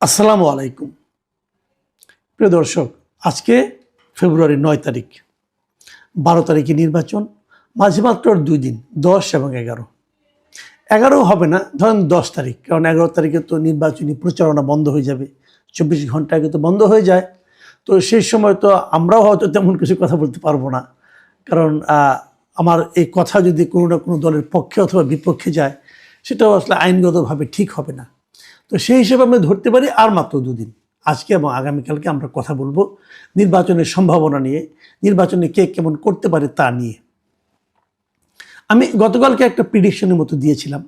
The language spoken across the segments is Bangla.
আসসালামু আলাইকুম প্রিয় দর্শক, আজকে ফেব্রুয়ারি ৯ তারিখ, ১২ তারিখে নির্বাচন, মাঝে মাত্র ২ দিন, ১০ এবং ১১। ১১ হবে না, ধরেন ১০ তারিখ, কারণ ১১ তারিখে তো নির্বাচনী প্রচারণা বন্ধ হয়ে যাবে, ২৪ ঘন্টা আগে তো বন্ধ হয়ে যায়। তো সেই সময় তো আমরাও হয়তো তেমন কিছু কথা বলতে পারবো না, কারণ আমার এই কথা যদি কোনো না কোনো দলের পক্ষে অথবা বিপক্ষে যায়, সেটাও আসলে আইনগতভাবে ঠিক হবে না। তো সেই হিসেবে আমরা ধরতে পারি আর মাত্র ২ দিন, আজকে এবং আগামীকালকে আমরা কথা বলবো নির্বাচনের সম্ভাবনা নিয়ে, নির্বাচনে কে কেমন করতে পারে তা নিয়ে। আমি গতকালকে একটা প্রিডিকশনের মতো দিয়েছিলাম,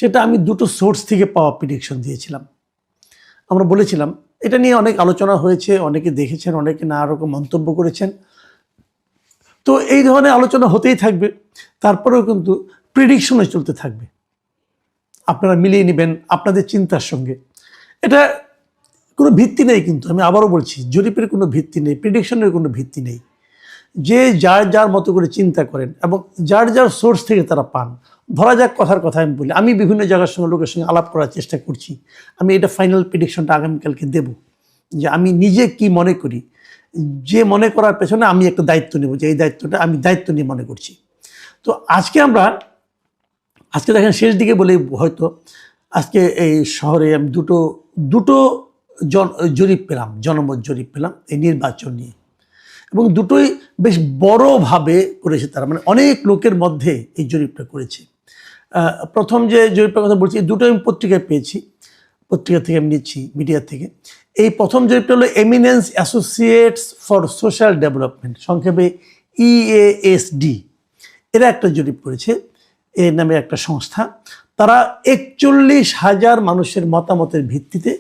সেটা আমি দুটো সোর্স থেকে পাওয়া প্রিডিকশন দিয়েছিলাম। আমরা বলেছিলাম, এটা নিয়ে অনেক আলোচনা হয়েছে, অনেকে দেখেছেন, অনেকে নানা রকম মন্তব্য করেছেন। তো এই ধরনের আলোচনা হতেই থাকবে, তারপরেও কিন্তু প্রিডিকশনে চলতে থাকবে। আপনারা মিলিয়ে নেবেন আপনাদের চিন্তার সঙ্গে। এটা কোনো ভিত্তি নেই, কিন্তু আমি আবারও বলছি, জরিপের কোনো ভিত্তি নেই, প্রেডিকশনের কোনো ভিত্তি নেই। যে যার যার মতো করে চিন্তা করেন এবং যার যার সোর্স থেকে তারা পান। ধরা যাক, কথার কথা আমি বলি, আমি বিভিন্ন জায়গার সঙ্গে লোকের সঙ্গে আলাপ করার চেষ্টা করছি। আমি এটা ফাইনাল প্রেডিকশনটা আগামীকালকে দেব, যে আমি নিজে কি মনে করি, যে মনে করার পেছনে আমি একটা দায়িত্ব নেব, যে এই দায়িত্বটা আমি দায়িত্ব নিয়ে মনে করছি। তো আজকে দেখেন, শেষ দিকে বলে হয়তো আজকে এই শহরে আমি দুটো জরিপ পেলাম, জনমত জরিপ পেলাম এই নির্বাচন নিয়ে, এবং দুটোই বেশ বড়ভাবে করেছে তারা, মানে অনেক লোকের মধ্যে এই জরিপটা করেছে। প্রথম যে জরিপটার কথা বলছি, দুটো আমি পত্রিকায় পেয়েছি, পত্রিকা থেকে আমি নিচ্ছি, মিডিয়া থেকে। এই প্রথম জরিপটা হলো eminence associates for social development, সংক্ষেপে EASD, এরা একটা জরিপ করেছে, এর নামে একটা সংস্থা। তারা ৪১,০০০ মানুষের মতামতের ভিত্তিতে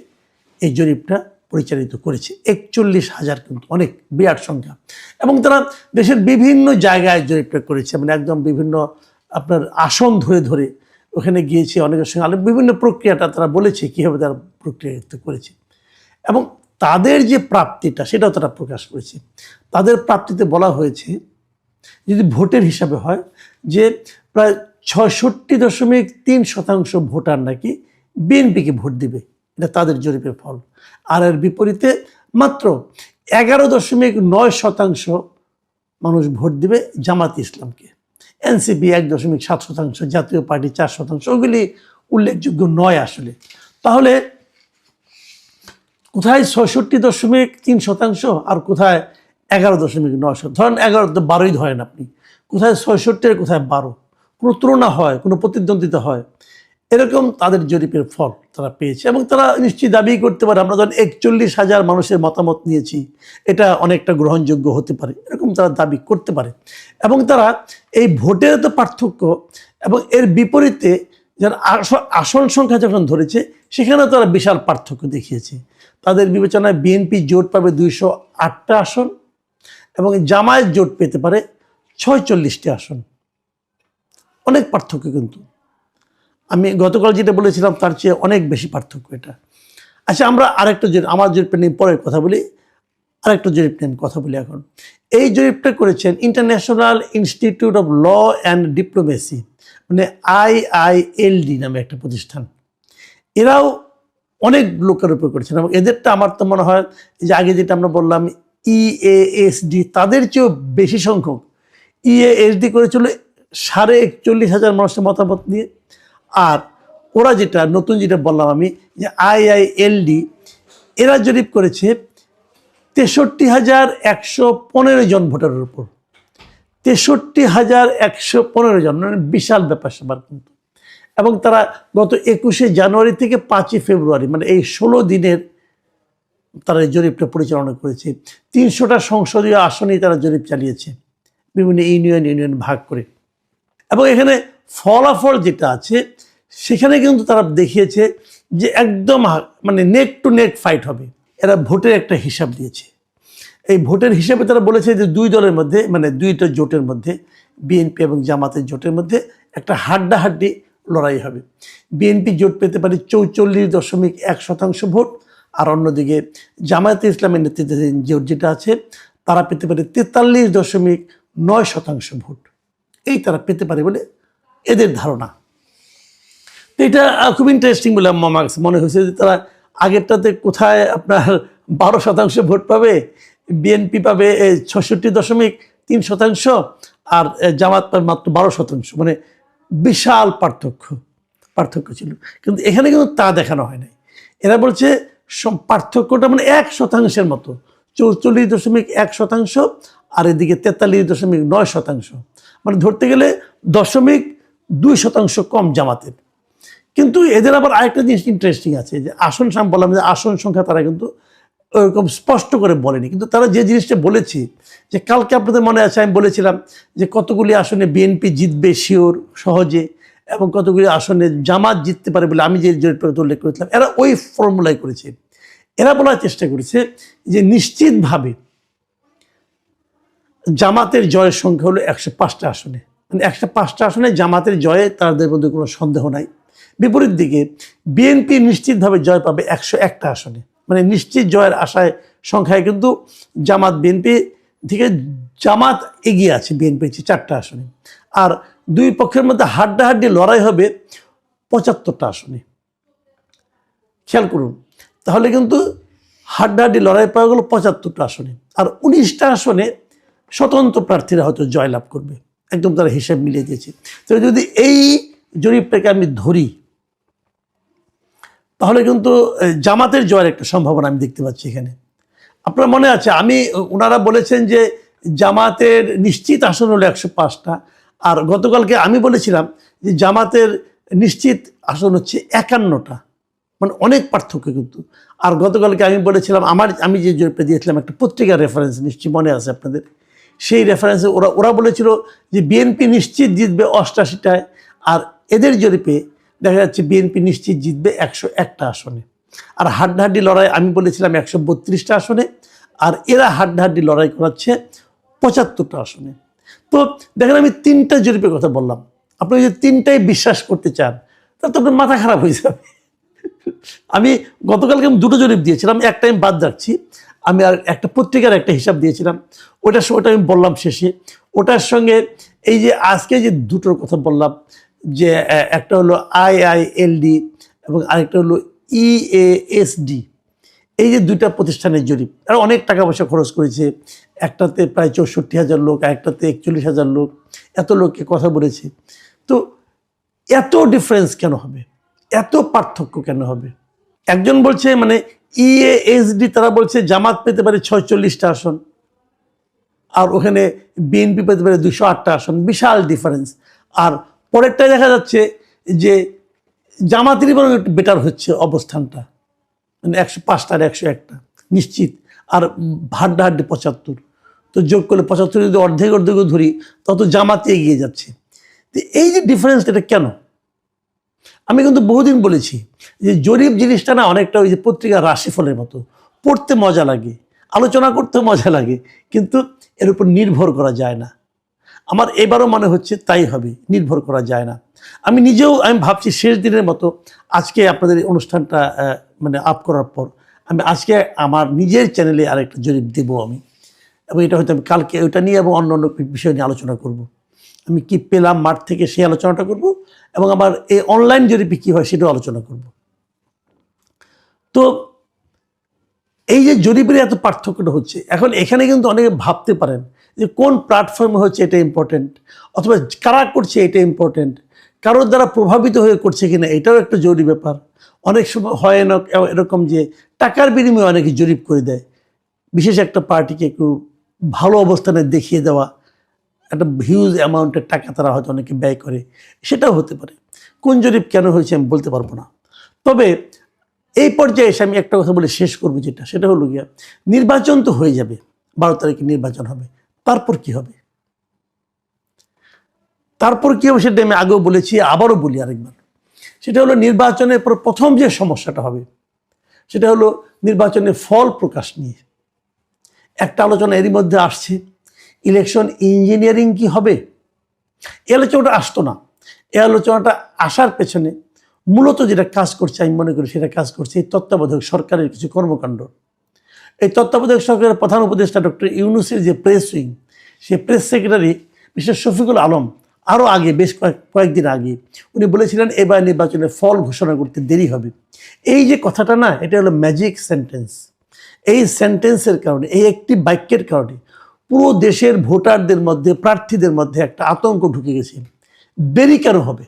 এই জরিপটা পরিচালিত করেছে। ৪১,০০০ কিন্তু অনেক বিরাট সংখ্যা, এবং তারা দেশের বিভিন্ন জায়গায় জরিপটা করেছে, মানে একদম বিভিন্ন আপনার আসন ধরে ধরে ওখানে গিয়েছে, অনেকের সঙ্গে বিভিন্ন প্রক্রিয়াটা তারা বলেছে কীভাবে তারা প্রক্রিয়ায়িত করেছে, এবং তাদের যে প্রাপ্তিটা সেটাও তারা প্রকাশ করেছে। তাদের প্রাপ্তিতে বলা হয়েছে, যদি ভোটের হিসাবে হয়, যে প্রায় ৬৬.৩% ভোটার নাকি বিএনপিকে ভোট দিবে, এটা তাদের জরিপের ফল। আর এর বিপরীতে মাত্র ১১.৯% মানুষ ভোট দিবে জামাত ইসলামকে, এনসিপি ১.৭%, জাতীয় পার্টি ৪%। ওগুলি উল্লেখযোগ্য নয় আসলে। তাহলে কোথায় ৬৬.৩% আর কোথায় ১১.৯%? ধরেন ১১, ১২ই ধরেন আপনি, কোথায় ৬৬ আর কোথায় ১২, কোনো তুলনা হয়, কোনো প্রতিদ্বন্দ্বিতা হয়, এরকম তাদের জরিপের ফল তারা পেয়েছে। এবং তারা নিশ্চয়ই দাবি করতে পারে, আমরা ধরেন ৪১,০০০ মানুষের মতামত নিয়েছি, এটা অনেকটা গ্রহণযোগ্য হতে পারে, এরকম তারা দাবি করতে পারে। এবং তারা এই ভোটের তো পার্থক্য এবং এর বিপরীতে যারা আসন সংখ্যা যখন ধরেছে, সেখানেও তারা বিশাল পার্থক্য দেখিয়েছে। তাদের বিবেচনায় বিএনপি জোট পাবে ২০৮টা আসন এবং জামায়াত জোট পেতে পারে ৪৬টি আসন। অনেক পার্থক্য, কিন্তু আমি গতকাল যেটা বলেছিলাম তার চেয়ে অনেক বেশি পার্থক্য এটা। আচ্ছা, আমরা আরেকটা আমার জরিপটা নিয়ে পরে কথা বলি, আরেকটা জরিপ নিয়ে কথা বলি এখন। এই জরিপটা করেছেন international institute of law and diplomacy, মানে IILD নামে একটা প্রতিষ্ঠান। এরাও অনেক লোকের উপর করেছেন, এবং এদেরটা আমার তো মনে হয় যে আগে যেটা আমরা বললাম EASD, তাদের চেয়েও বেশি সংখ্যক। EASD করেছিল ৪১,৫০০ মানুষের মতামত নিয়ে, আর ওরা যেটা নতুন যেটা বললাম আমি, যে IILD, এরা জরিপ করেছে ৬৩,১১৫ জন ভোটারের উপর। ৬৩,১১৫ জন, মানে বিশাল ব্যাপার স্যাপার কিন্তু। এবং তারা গত ২১শে জানুয়ারি থেকে ৫ই ফেব্রুয়ারি, মানে এই ১৬ দিনের তারা এই জরিপটা পরিচালনা করেছে। ৩০০টা সংসদীয় আসনেই তারা জরিপ চালিয়েছে, বিভিন্ন ইউনিয়ন ভাগ করে। এবং এখানে ফলাফল যেটা আছে, সেখানে কিন্তু তারা দেখিয়েছে যে একদম মানে নেক টু নেক ফাইট হবে। এরা ভোটের একটা হিসাব দিয়েছে। এই ভোটের হিসাবে তারা বলেছে যে দুই দলের মধ্যে, মানে দুইটা জোটের মধ্যে, বিএনপি এবং জামাতের জোটের মধ্যে একটা হাড্ডাহাড্ডি লড়াই হবে। বিএনপি জোট পেতে পারে ৪৪.১% ভোট, আর অন্যদিকে জামায়াতে ইসলামের নেতৃত্বাধীন জোট যেটা আছে, তারা পেতে পারে ৪৩.৯% ভোট। এই তারা পেতে পারে বলে এদের ধারণা। তো এটা খুব ইন্টারেস্টিং বলে আমার কাছে মনে হয়েছে, যে তারা আগেরটাতে কোথায় আপনার 12% ভোট পাবে, বিএনপি পাবে 66.3%, আর জামাত পাবে মাত্র 12%, মানে বিশাল পার্থক্য ছিল। কিন্তু এখানে কিন্তু তা দেখানো হয় নাই। এরা বলছে পার্থক্যটা মানে 1% মতো, 44.1%, আর এদিকে 43.9%, মানে ধরতে গেলে 0.2% কম জামাতের। কিন্তু এদের আবার আরেকটা জিনিস ইন্টারেস্টিং আছে, যে আসন বললাম যে আসন সংখ্যা তারা কিন্তু ওরকম স্পষ্ট করে বলেনি, কিন্তু তারা যে জিনিসটা বলেছে, যে কালকে আপনাদের মনে আছে আমি বলেছিলাম যে কতগুলি আসনে বিএনপি জিতবে শিওর সহজে, এবং কতগুলি আসনে জামাত জিততে পারে বলে আমি যে জরিপটা উল্লেখ করেছিলাম, এরা ওই ফর্মুলাই করেছে। এরা বলার চেষ্টা করেছে যে নিশ্চিতভাবে জামাতের জয়ের সংখ্যা হলো 105টা আসনে, মানে 105টা আসনে জামাতের জয়ে তাদের মধ্যে কোনো সন্দেহ নাই। বিপরীত দিকে বিএনপি নিশ্চিতভাবে জয় পাবে 101টা আসনে, মানে নিশ্চিত জয়ের আশায় সংখ্যায় কিন্তু জামাত বিএনপি থেকে জামাত এগিয়ে আছে বিএনপি 4টা আসনে। আর দুই পক্ষের মধ্যে হাড্ডাহাড্ডি লড়াই হবে 75টা আসনে। খেয়াল করুন, তাহলে কিন্তু হাড্ডাহাড্ডি লড়াই পাওয়া গেল 75টা আসনে, আর 19টা আসনে স্বতন্ত্র প্রার্থীরা হয়তো জয়লাভ করবে, একদম তারা হিসাব মিলিয়ে দিয়েছে। তো যদি এই জরিপটাকে আমি ধরি, তাহলে কিন্তু জামাতের জয়ের একটা সম্ভাবনা আমি দেখতে পাচ্ছি এখানে। আপনার মনে আছে ওনারা বলেছেন যে জামাতের নিশ্চিত আসন হলো 105টা, আর গতকালকে আমি বলেছিলাম যে জামাতের নিশ্চিত আসন হচ্ছে 51টা, মানে অনেক পার্থক্য কিন্তু। আর গতকালকে আমি বলেছিলাম আমি যে জরিপটা দিয়েছিলাম একটা পত্রিকার রেফারেন্স, নিশ্চয়ই মনে আছে আপনাদের, সেই রেফারেন্সে ওরা বলেছিল যে বিএনপি নিশ্চিত জিতবে 88টায়, আর এদের জরিপে দেখা যাচ্ছে বিএনপি নিশ্চিত জিতবে 101টা আসনে। আর হাড্ডাহাড্ডি লড়াই আমি বলেছিলাম 132টা আসনে, আর এরা হাড্ডাহাড্ডি লড়াই করাচ্ছে 75টা আসনে। তো দেখেন, আমি 3টা জরিপের কথা বললাম, আপনি যদি 3টাই বিশ্বাস করতে চান তাহলে তো আপনার মাথা খারাপ হয়ে যাবে। আমি গতকালকে 2টো জরিপ দিয়েছিলাম, একটা আমি বাদ রাখছি, আমি আর একটা পত্রিকার একটা হিসাব দিয়েছিলাম, ওটা আমি বললাম শেষে। ওটার সঙ্গে এই যে আজকে যে দুটোর কথা বললাম, যে একটা হলো IILD এবং আরেকটা হলো EASD, এই যে 2টা প্রতিষ্ঠানের জরিপ, আর অনেক টাকা পয়সা খরচ করেছে। একটাতে প্রায় 64,000 লোক, একটাতে 41,000 লোক, এত লোককে কথা বলেছে। তো এত ডিফারেন্স কেন হবে, এত পার্থক্য কেন হবে? একজন বলছে মানে EASD, তারা বলছে জামাত পেতে পারে 46টা আসন, আর ওখানে বিএনপি পেতে পারে 208টা আসন, বিশাল ডিফারেন্স। আর পরেরটায় দেখা যাচ্ছে যে জামাতেরই বরং একটু বেটার হচ্ছে অবস্থানটা, মানে 105টা আর 101টা নিশ্চিত, আর হাড্ডাহাড্ডি 75। তো যোগ করলে 75 যদি অর্ধেক ধরি, তত জামাতে এগিয়ে যাচ্ছে। তো এই যে ডিফারেন্স, এটা কেন? আমি কিন্তু বহুদিন বলেছি যে জরিপ জিনিসটা না অনেকটা ওই যে পত্রিকার রাশিফলের মতো, পড়তে মজা লাগে, আলোচনা করতে মজা লাগে, কিন্তু এর উপর নির্ভর করা যায় না। আমার এবারও মনে হচ্ছে তাই হবে, নির্ভর করা যায় না। আমি ভাবছি শেষ দিনের মতো আজকে আপনাদের এই অনুষ্ঠানটা মানে আপ করার পর আমি আজকে আমার নিজের চ্যানেলে আরেকটা জরিপ দেবো আমি, এবং এটা হয়তো আমি কালকে ওইটা নিয়ে এবং অন্য বিষয় নিয়ে আলোচনা করব। আমি কি পেলাম মাঠ থেকে সেই আলোচনাটা করব, এবং আমার এই অনলাইন জরিপে কী হয় সেটাও আলোচনা করব। তো এই যে জরিপের এত পার্থক্যটা হচ্ছে, এখন এখানে কিন্তু অনেকে ভাবতে পারেন যে কোন প্ল্যাটফর্মে হচ্ছে এটা ইম্পর্টেন্ট, অথবা কারা করছে এটা ইম্পর্টেন্ট, কারোর দ্বারা প্রভাবিত হয়ে করছে কিনা এটাও একটা জরুরি ব্যাপার। অনেক সময় হয় না এরকম যে টাকার বিনিময়ে অনেকে জরিপ করে দেয়, বিশেষ একটা পার্টিকে একটু ভালো অবস্থানে দেখিয়ে দেওয়া, একটা হিউজ অ্যামাউন্টের টাকা তারা হয়তো অনেকে ব্যয় করে, সেটাও হতে পারে। কোন জরিপ কেন হয়েছে আমি বলতে পারবো না। তবে এই পর্যায়ে এসে আমি একটা কথা বলে শেষ করবো, সেটা হলো গিয়া, নির্বাচন তো হয়ে যাবে, 12 তারিখে নির্বাচন হবে, তারপর কি হবে? সেটা আমি আগেও বলেছি, আবারও বলি আরেকবার। সেটা হলো নির্বাচনের পর প্রথম যে সমস্যাটা হবে সেটা হলো নির্বাচনের ফল প্রকাশ নিয়ে একটা আলোচনা এরই মধ্যে আসছে। ইলেকশন ইঞ্জিনিয়ারিং কি হবে? এই আলোচনাটা আসতো না। এই আলোচনাটা আসার পেছনে মূলত যেটা কাজ করছে আমি মনে করি সেটা কাজ করছে এই তত্ত্বাবধায়ক সরকারের কিছু কর্মকাণ্ড। এই তত্ত্বাবধায়ক সরকারের প্রধান উপদেষ্টা ডক্টর ইউনূসের যে প্রেস উইং, সেই press secretary mister Shafiqul Alam আরও আগে বেশ কয়েকদিন আগে উনি বলেছিলেন এবার নির্বাচনের ফল ঘোষণা করতে দেরি হবে। এই যে কথাটা না, এটা হলো ম্যাজিক সেন্টেন্স। এই সেন্টেন্সের কারণে, এই একটি বাক্যের কারণে পুরো দেশের ভোটারদের মধ্যে, প্রার্থীদের মধ্যে একটা আতঙ্ক ঢুকে গেছে। দেরি কেন হবে?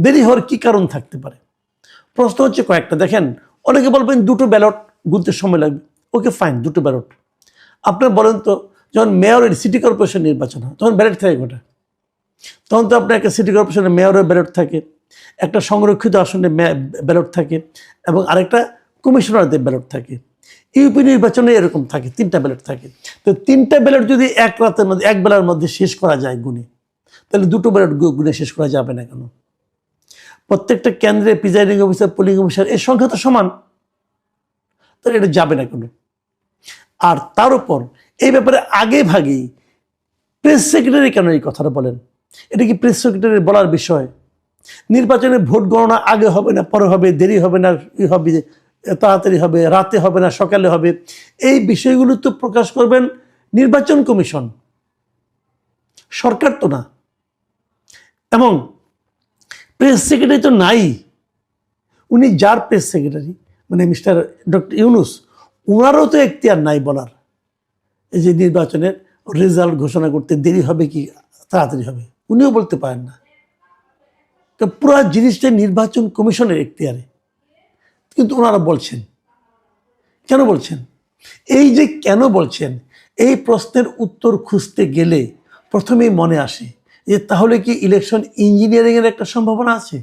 দেরি হওয়ার কি কারণ থাকতে পারে? প্রশ্ন হচ্ছে কয়েকটা। দেখেন, অনেকে বলবেন দুটো ব্যালট গুনতে সময় লাগবে। ওকে ফাইন, দুটো ব্যালট। আপনার বলেন তো, যখন মেয়রের সিটি কর্পোরেশন নির্বাচন হয় তখন ব্যালট থাকে কোটা? তখন তো আপনার একটা সিটি কর্পোরেশনের মেয়রের ব্যালট থাকে, একটা সংরক্ষিত আসনে ব্যালট থাকে, এবং আরেকটা কমিশনারদের ব্যালট থাকে। ইউপি নির্বাচনে এরকম থাকে, 3টা ব্যালট থাকে। তো 3টা ব্যালট যদি এক রাতের মধ্যে, এক বেলার মধ্যে শেষ করা যায় গুনে, তাহলে দুটো ব্যালট গুনে শেষ করা যাবে না কেন? প্রত্যেকটা কেন্দ্রে প্রিজাইডিং অফিসার, পোলিং অফিসার এর সংখ্যা তো সমান, তাহলে এটা যাবে না কেন? আর তার উপর এই ব্যাপারে আগে ভাগেই প্রেস সেক্রেটারি কেন এই কথাটা বলেন? এটা কি প্রেস সেক্রেটারি বলার বিষয়? নির্বাচনে ভোট গণনা আগে হবে না পরে হবে, দেরি হবে না হবে, তাড়াতাড়ি হবে, রাতে হবে না সকালে হবে, এই বিষয়গুলো তো প্রকাশ করবেন নির্বাচন কমিশন, সরকার তো না। এবং প্রেস সেক্রেটারি তো নাই। উনি যার প্রেস সেক্রেটারি, মানে মিস্টার ডক্টর ইউনুস, ওনারও তো এখতিয়ার নাই বলার এই যে নির্বাচনের রেজাল্ট ঘোষণা করতে দেরি হবে কি তাড়াতাড়ি হবে, উনিও বলতে পারেন না। তো পুরো জিনিসটা নির্বাচন কমিশনের এখতিয়ারে, কিন্তু ওনারা বলছেন। কেন বলছেন? এই যে কেন বলছেন, এই প্রশ্নের উত্তর খুঁজতে গেলে প্রথমেই মনে আসে যে তাহলে কি ইলেকশন ইঞ্জিনিয়ারিংয়ের একটা সম্ভাবনা আছে?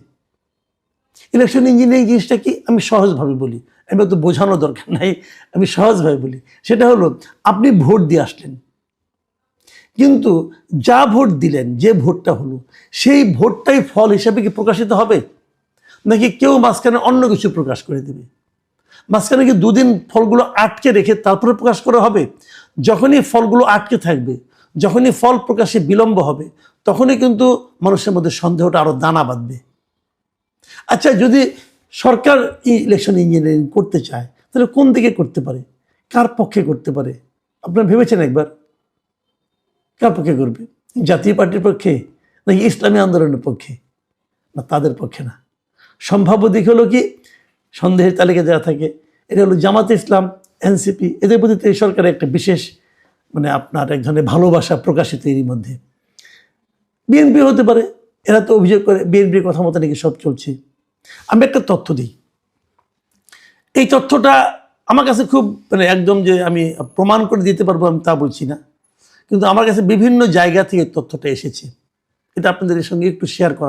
ইলেকশন ইঞ্জিনিয়ারিং জিনিসটা কি? আমি সহজভাবে বলি, আমি তো বোঝানোর দরকার নাই, আমি সহজভাবে বলি। সেটা হলো, আপনি ভোট দিয়ে আসলেন, কিন্তু যা ভোট দিলেন, যে ভোটটা হলো, সেই ভোটটাই ফল হিসাবে কি প্রকাশিত হবে, নাকি কেউ মাঝখানে অন্য কিছু প্রকাশ করে দেবে? মাঝখানে কি দুদিন ফলগুলো আটকে রেখে তারপরে প্রকাশ করা হবে? যখনই ফলগুলো আটকে থাকবে, যখনই ফল প্রকাশে বিলম্ব হবে, তখনই কিন্তু মানুষের মধ্যে সন্দেহটা আরো দানা বাঁধবে। আচ্ছা, যদি সরকার ইলেকশন ইঞ্জিনিয়ারিং করতে চায়, তাহলে কোন দিকে করতে পারে? কার পক্ষে করতে পারে? আপনারা ভেবেছেন একবার? কার পক্ষে করবে? জাতীয় পার্টির পক্ষে, নাকি ইসলামী আন্দোলনের পক্ষে? না, তাদের পক্ষে না। সম্ভাব্য দিক হলো কি, সন্দেহের তালিকা যারা থাকে, এটা হলো জামাতে ইসলাম, এনসিপি, এদের প্রতি এই সরকারের একটা বিশেষ, মানে আপনার এক ধরনের ভালোবাসা প্রকাশিত এরই মধ্যে। বিএনপি হতে পারে, এরা তো অভিযোগ করে বিএনপির কথা মতো নাকি সব চলছে। আমি একটা তথ্য দিই, এই তথ্যটা আমার কাছে খুব, মানে একদম যে আমি প্রমাণ করে দিতে পারবো আমি তা বলছি না, কিন্তু আমার কাছে বিভিন্ন জায়গা থেকে তথ্যটা এসেছে। এটা আপনাদের সঙ্গে একটু শেয়ার করা।